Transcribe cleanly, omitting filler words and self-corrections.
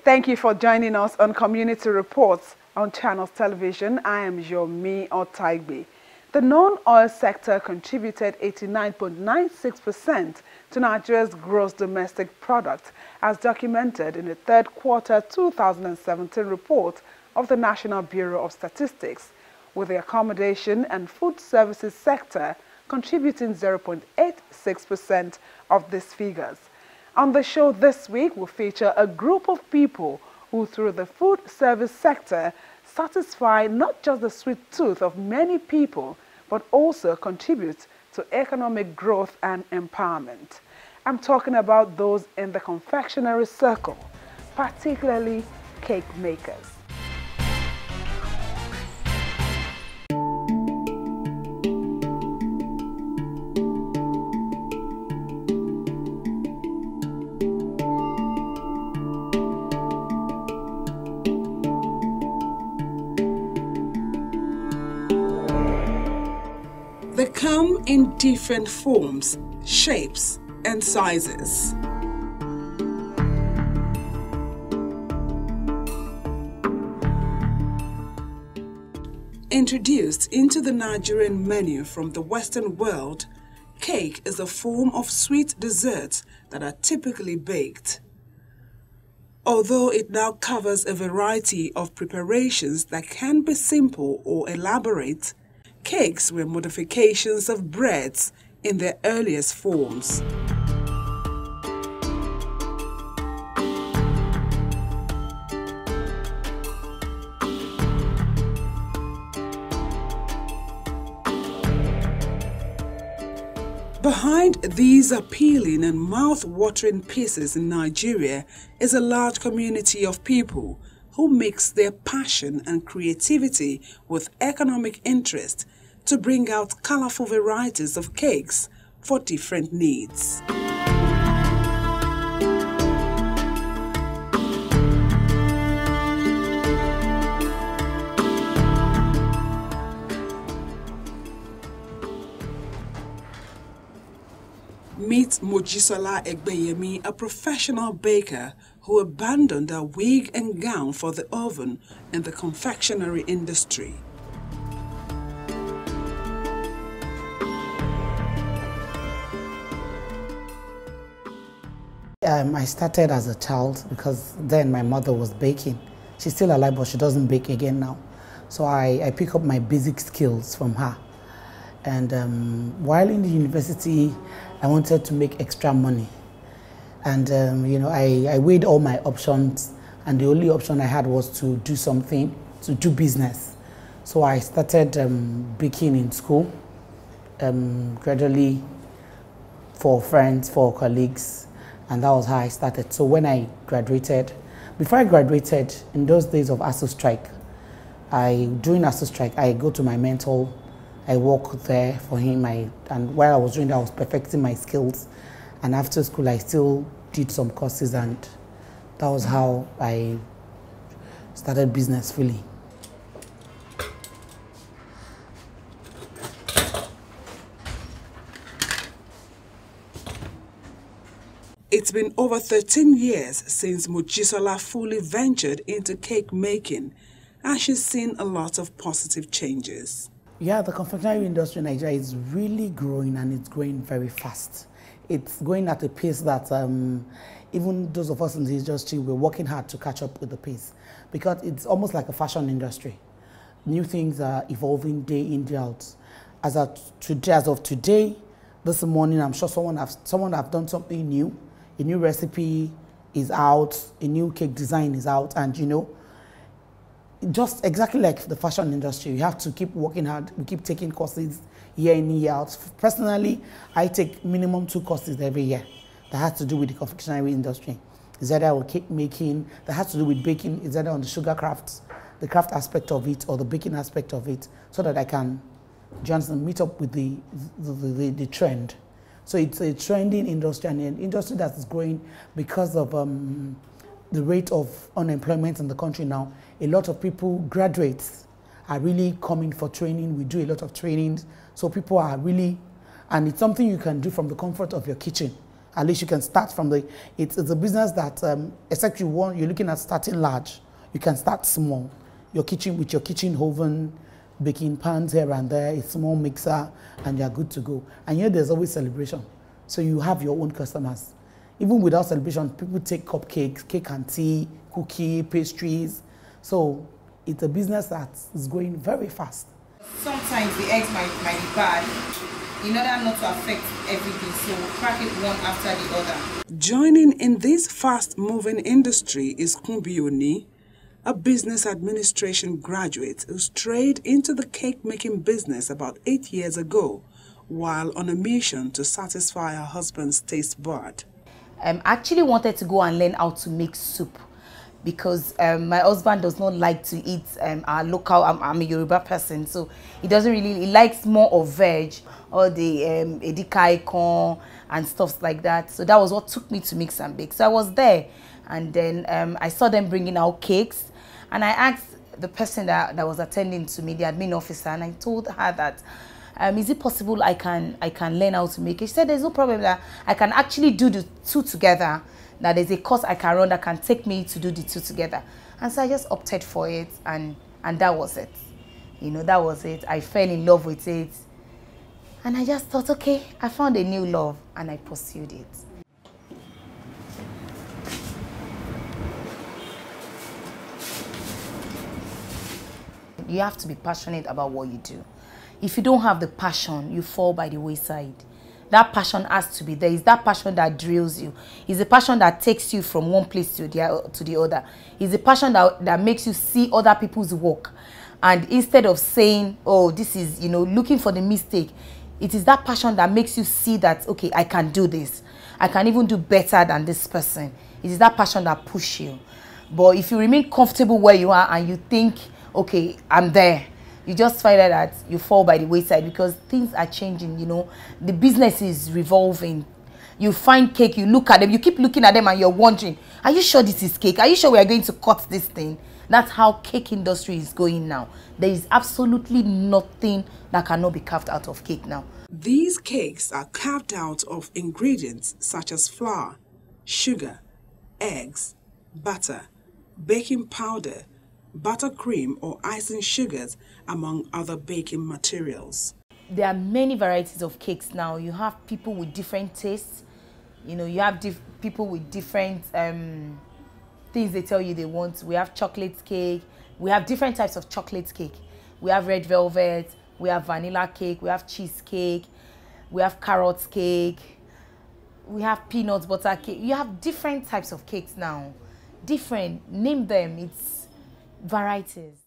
Thank you for joining us on Community Reports on Channels Television. I am Yomi Otaigbe. The non-oil sector contributed 89.96% to Nigeria's gross domestic product, as documented in the third quarter 2017 report of the National Bureau of Statistics, with the accommodation and food services sector contributing 0.86% of these figures. On the show this week, we'll feature a group of people who, through the food service sector, satisfy not just the sweet tooth of many people, but also contribute to economic growth and empowerment. I'm talking about those in the confectionery circle, particularly cake makers. They come in different forms, shapes, and sizes. Introduced into the Nigerian menu from the Western world, cake is a form of sweet desserts that are typically baked. Although it now covers a variety of preparations that can be simple or elaborate, cakes were modifications of breads in their earliest forms. Behind these appealing and mouth-watering pieces in Nigeria is a large community of people who mix their passion and creativity with economic interest to bring out colorful varieties of cakes for different needs. Meet Mojisola Egbeyemi, a professional baker who abandoned her wig and gown for the oven in the confectionery industry. I started as a child because then my mother was baking. She's still alive, but she doesn't bake again now. So I pick up my basic skills from her. And while in the university, I wanted to make extra money. And I weighed all my options, and the only option I had was to do something, to do business. So I started baking in school, gradually for friends, for colleagues, and that was how I started. So when I graduated, before I graduated, in those days of ASU strike, during ASU strike, I go to my mentor, I work there for him, and while I was doing that, I was perfecting my skills. And after school, I still did some courses, and that was how I started business fully. It's been over 13 years since Mojisola fully ventured into cake making, and she's seen a lot of positive changes. Yeah, the confectionery industry in Nigeria is really growing, and it's growing very fast. It's going at a pace that even those of us in the industry, we're working hard to catch up with the pace, because it's almost like a fashion industry. New things are evolving day in, day out. As of today, this morning, I'm sure someone have done something new. A new recipe is out, a new cake design is out, and just exactly like the fashion industry, you have to keep working hard. We keep taking courses year in, year out. Personally, I take minimum 2 courses every year that has to do with the confectionery industry. It's either on cake making, that has to do with baking, it's either on the sugar crafts, the craft aspect of it, or the baking aspect of it, so that I can just meet up with the trend. So it's a trending industry, and an industry that is growing because of the rate of unemployment in the country now. A lot of people, graduates, are really coming for training. We do a lot of trainings, so people are really, and it's something you can do from the comfort of your kitchen. At least you can start from the, it's a business that, except you're looking at starting large, you can start small. Your kitchen, with your kitchen oven, baking pans here and there, a small mixer, and you're good to go. And here there's always celebration. So you have your own customers. Even without celebration, people take cupcakes, cake and tea, cookie, pastries. So it's a business that is growing very fast. Sometimes the eggs might be bad, in order not to affect everything, so we'll crack it one after the other. Joining in this fast-moving industry is Pt.1, a business administration graduate who strayed into the cake-making business about 8 years ago, while on a mission to satisfy her husband's taste bud. I actually wanted to go and learn how to make soup because my husband does not like to eat our local, I'm a Yoruba person, so he doesn't really, he likes more of veg, all the edika ikon and stuff like that. So that was what took me to Mix and Bake. So I was there, and then I saw them bringing out cakes, and I asked the person that was attending to me, the admin officer, and I told her that, is it possible I can learn how to make it? She said there's no problem, that I can actually do the two together, that there's a course I can run that can take me to do the two together. And so I just opted for it, and that was it. You know, that was it. I fell in love with it. And I just thought, okay, I found a new love, and I pursued it. You have to be passionate about what you do. If you don't have the passion, you fall by the wayside. That passion has to be there. It's that passion that drills you. It's the passion that takes you from one place to the other. It's the passion that makes you see other people's work. And instead of saying, oh, this is, you know, looking for the mistake, it is that passion that makes you see that, okay, I can do this. I can even do better than this person. It is that passion that pushes you. But if you remain comfortable where you are and you think, okay, I'm there, you just find out that you fall by the wayside because things are changing, you know. The business is revolving. You find cake, you look at them, you keep looking at them and you're wondering, are you sure this is cake? Are you sure we are going to cut this thing? That's how cake industry is going now. There is absolutely nothing that cannot be carved out of cake now. These cakes are carved out of ingredients such as flour, sugar, eggs, butter, baking powder, buttercream or icing sugars, among other baking materials. There are many varieties of cakes now. You have people with different tastes. You know, you have people with different things they tell you they want. We have chocolate cake. We have different types of chocolate cake. We have red velvet. We have vanilla cake. We have cheesecake. We have carrot cake. We have peanut butter cake. You have different types of cakes now. Different. Name them. It's varieties.